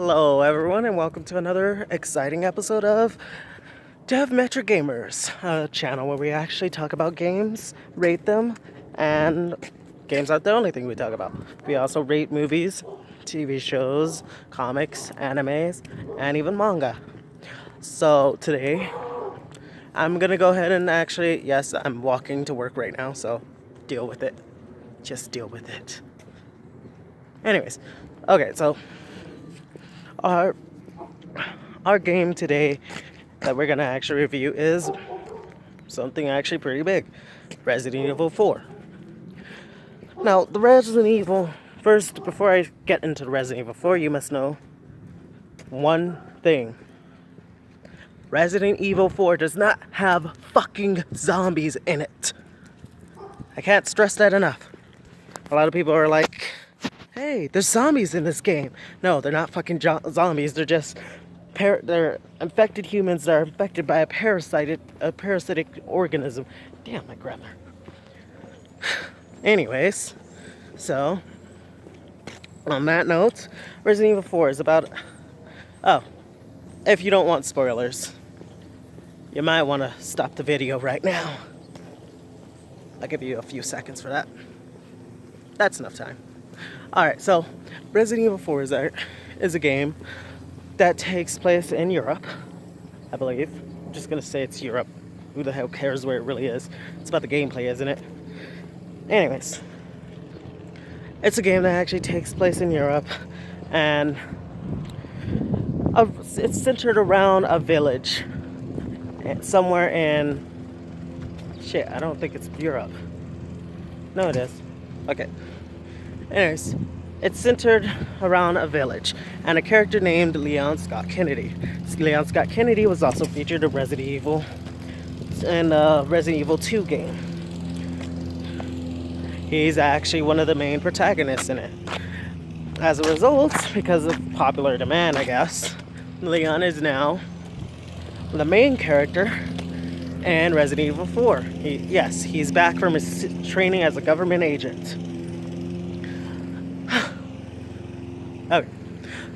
Hello everyone and welcome to another exciting episode of Dev Metric Gamers, a channel where we actually talk about games, rate them, and games aren't the only thing we talk about. We also rate movies, TV shows, comics, animes, and even manga. So today, I'm gonna go ahead and yes, I'm walking to work right now, so deal with it. Just deal with it. Anyways, okay, so our our game today that we're gonna actually review is something actually pretty big, Resident Evil 4. Now, the Resident Evil, first, before I get into Resident Evil 4, you must know one thing. Resident Evil 4 does not have fucking zombies in it. I can't stress that enough. A lot of people are like, hey, there's zombies in this game. No, they're not fucking zombies. They're just they're infected humans that are infected by a parasitic organism. Damn, my grammar. Anyways, so on that note, Resident Evil 4 is about. Oh, if you don't want spoilers, you might want to stop the video right now. I'll give you a few seconds for that. That's enough time. Alright, so Resident Evil 4 is a game that takes place in Europe, I believe. I'm just gonna say it's Europe. Who the hell cares where it really is? It's about the gameplay, isn't it? Anyways, it's a game that actually takes place in Europe, and it's centered around a village somewhere in... Shit, I don't think it's Europe. No, it is. Okay. Anyways, it's centered around a village and a character named Leon Scott Kennedy. Leon Scott Kennedy was also featured in Resident Evil and Resident Evil 2 game. He's actually one of the main protagonists in it. As a result, because of popular demand, I guess, Leon is now the main character in Resident Evil 4. He's back from his training as a government agent. Okay,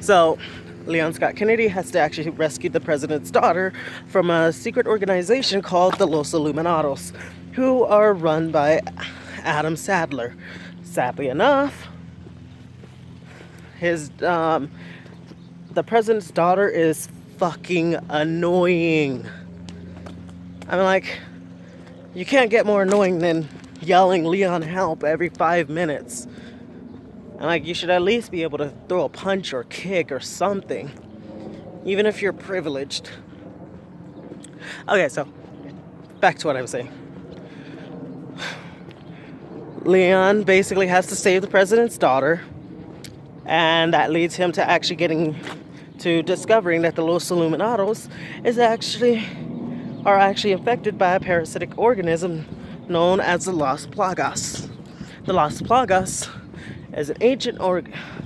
so Leon Scott Kennedy has to actually rescue the president's daughter from a secret organization called the Los Illuminados, who are run by Adam Sandler. Sadly enough, the president's daughter is fucking annoying. I'm like, you can't get more annoying than yelling Leon help every 5 minutes. And like, you should at least be able to throw a punch or kick or something, even if you're privileged. Okay, so back to what I was saying. Leon basically has to save the president's daughter, and that leads him to actually discovering that the Los Illuminados are actually infected by a parasitic organism known as the Las Plagas. The Las Plagas is an ancient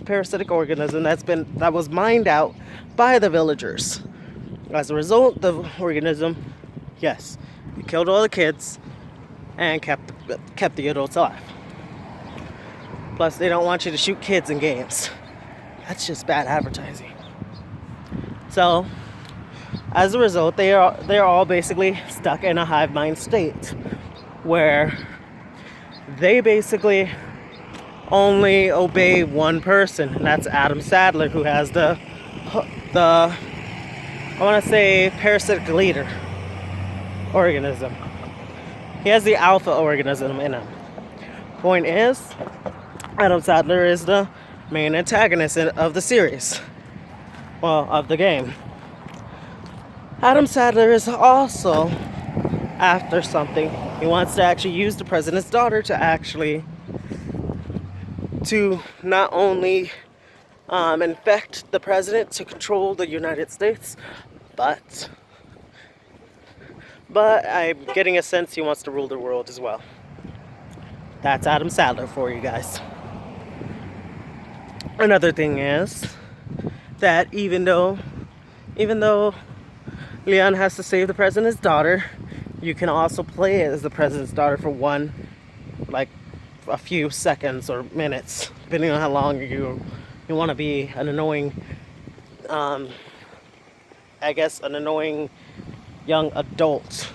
parasitic organism that was mined out by the villagers. As a result, the organism, yes, it killed all the kids and kept the adults alive. Plus, they don't want you to shoot kids in games. That's just bad advertising. So, as a result, they're all basically stuck in a hive mind state where they basically only obey one person, and that's Adam Sandler, who has the I want to say parasitic leader organism. He has the alpha organism in him. Point is, Adam Sandler is the main antagonist of the series. Well, of the game. Adam Sandler is also after something. He wants to actually use the president's daughter to not only infect the president to control the United States, but I'm getting a sense he wants to rule the world as well. That's Adam Sandler for you guys. Another thing is that even though Leon has to save the president's daughter, you can also play as the president's daughter for a few seconds or minutes, depending on how long you want to be an annoying I guess, an annoying young adult.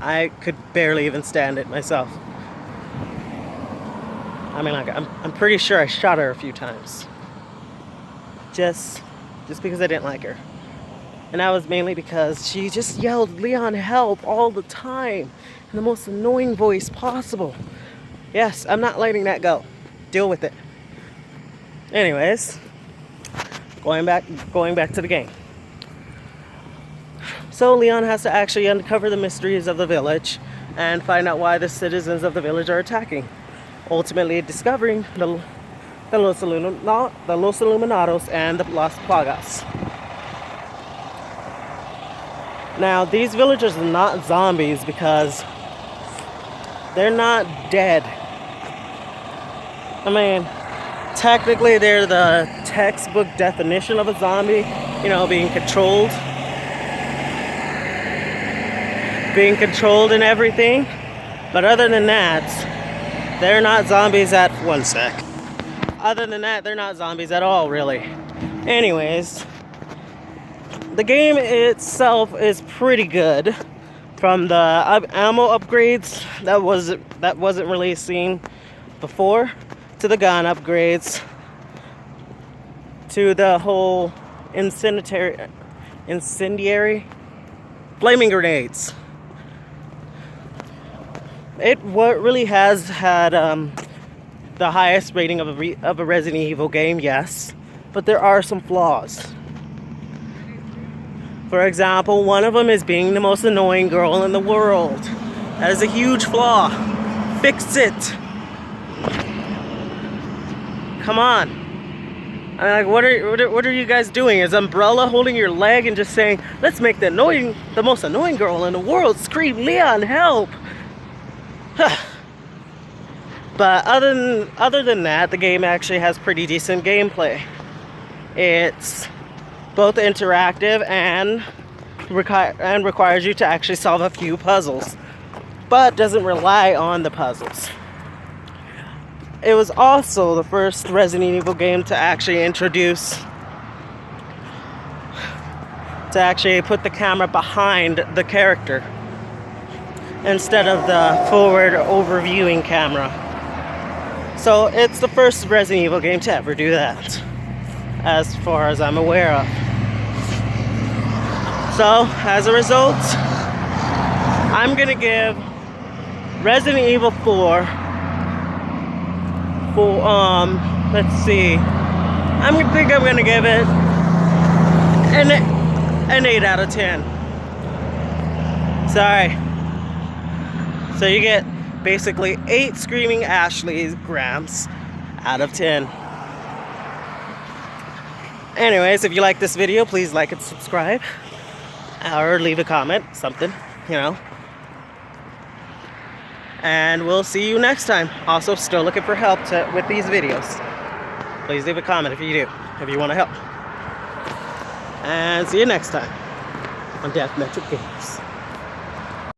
I could barely even stand it myself. I mean, like, I'm pretty sure I shot her a few times. Just because I didn't like her. And that was mainly because she just yelled, "Leon, help," all the time. In the most annoying voice possible. Yes, I'm not letting that go. Deal with it. Anyways, going back to the game. So Leon has to actually uncover the mysteries of the village and find out why the citizens of the village are attacking. Ultimately discovering the Los Illuminados and the Las Plagas. Now, these villagers are not zombies because they're not dead. I mean, technically they're the textbook definition of a zombie, you know, being controlled and everything. But other than that, they're not zombies at one sec. Other than that, they're not zombies at all, really. Anyways, the game itself is pretty good. From the ammo upgrades that wasn't really seen before, to the gun upgrades, to the whole incendiary flaming grenades. It really has had the highest rating of a Resident Evil game, yes, but there are some flaws. For example, one of them is being the most annoying girl in the world. That is a huge flaw. Fix it. Come on. I mean, like, what are you guys doing? Is Umbrella holding your leg and just saying, "Let's make the most annoying girl in the world scream, 'Leon, help!'" But other than that, the game actually has pretty decent gameplay. It's both interactive and requires you to actually solve a few puzzles, but doesn't rely on the puzzles. It was also the first Resident Evil game to actually put the camera behind the character instead of the forward overviewing camera. So it's the first Resident Evil game to ever do that, as far as I'm aware of. So, as a result, I'm gonna give Resident Evil 4 let's see, I'm gonna give it an 8 out of 10. Sorry. So you get basically 8 screaming Ashley grams out of 10. Anyways, if you like this video, please like and subscribe. Or leave a comment, something, you know. And we'll see you next time. Also, still looking for help with these videos. Please leave a comment if you want to help. And see you next time on Death Metric Games.